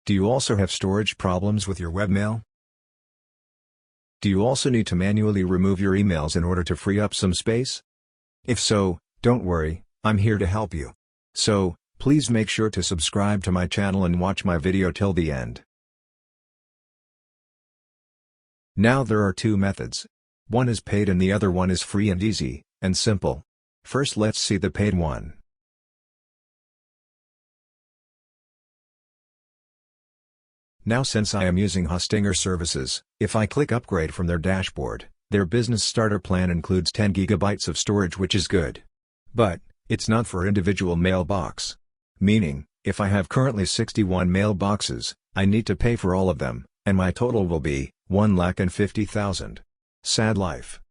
Do you also have storage problems with your webmail? Do you also need to manually remove your emails in order to free up some space? If so, don't worry, I'm here to help you. So, please make sure to subscribe to my channel and watch my video till the end. Now there are two methods. One is paid and the other one is free and easy, and simple. First let's see the paid one. Now since I am using Hostinger services, if I click upgrade from their dashboard, their business starter plan includes 10 GB of storage, which is good. But, it's not for individual mailbox. Meaning, if I have currently 61 mailboxes, I need to pay for all of them, and my total will be 1,50,000. Sad life.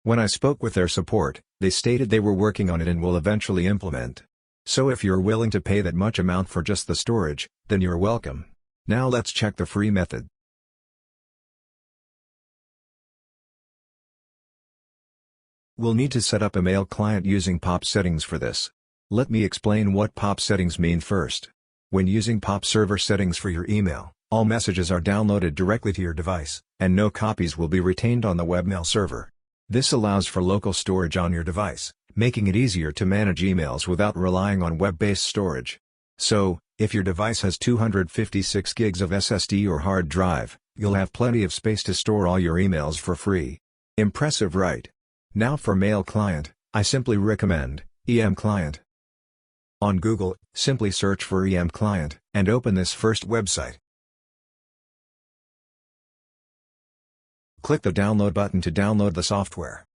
When I spoke with their support, they stated they were working on it and will eventually implement. So if you're willing to pay that much amount for just the storage, then you're welcome. Now let's check the free method. We'll need to set up a mail client using POP settings for this. Let me explain what POP settings mean first. When using POP server settings for your email, all messages are downloaded directly to your device, and no copies will be retained on the webmail server. This allows for local storage on your device, making it easier to manage emails without relying on web-based storage. So, if your device has 256 gigs of SSD or hard drive, you'll have plenty of space to store all your emails for free. Impressive, right? Now for mail client, I simply recommend EM Client. On Google, simply search for EM Client, and open this first website. Click the download button to download the software.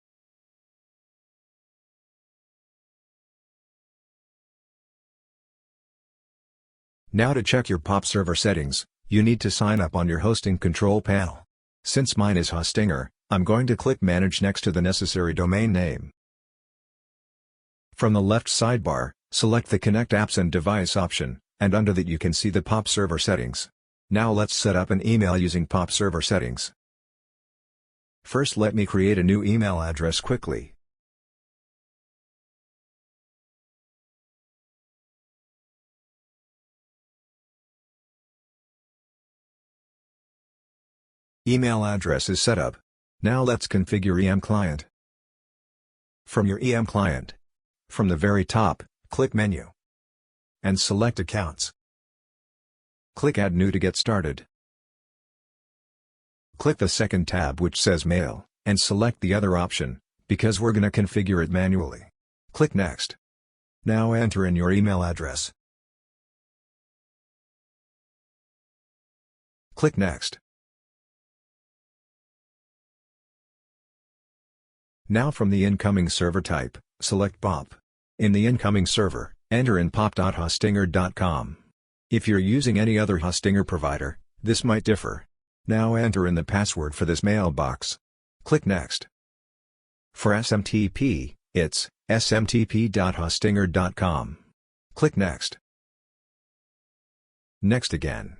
Now to check your POP server settings, you need to sign up on your hosting control panel. Since mine is Hostinger, I'm going to click Manage next to the necessary domain name. From the left sidebar, select the Connect Apps and Device option, and under that you can see the POP server settings. Now let's set up an email using POP server settings. First let me create a new email address quickly. Email address is set up. Now let's configure EM Client. From your EM Client, from the very top, click Menu and select Accounts. Click Add New to get started. Click the second tab which says Mail, and select the other option, because we're gonna configure it manually. Click Next. Now enter in your email address. Click Next. Now from the incoming server type, select POP. In the incoming server, enter in pop.hostinger.com. If you're using any other Hostinger provider, this might differ. Now enter in the password for this mailbox. Click Next. For SMTP, it's smtp.hostinger.com. Click Next. Next again.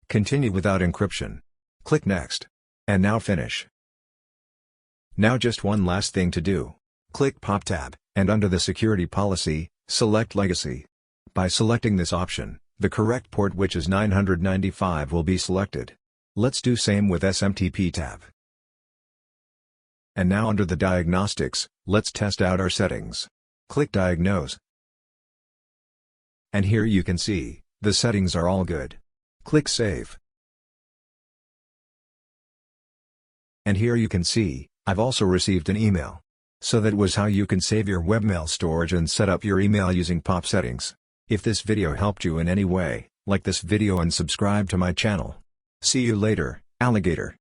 Continue without encryption. Click Next. And now finish. Now just one last thing to do. Click POP tab, and under the security policy, select Legacy. By selecting this option, the correct port, which is 995, will be selected. Let's do same with SMTP tab. And now under the Diagnostics, let's test out our settings. Click Diagnose. And here you can see, the settings are all good. Click Save. And here you can see, I've also received an email. So that was how you can save your webmail storage and set up your email using POP settings. If this video helped you in any way, like this video and subscribe to my channel. See you later, alligator.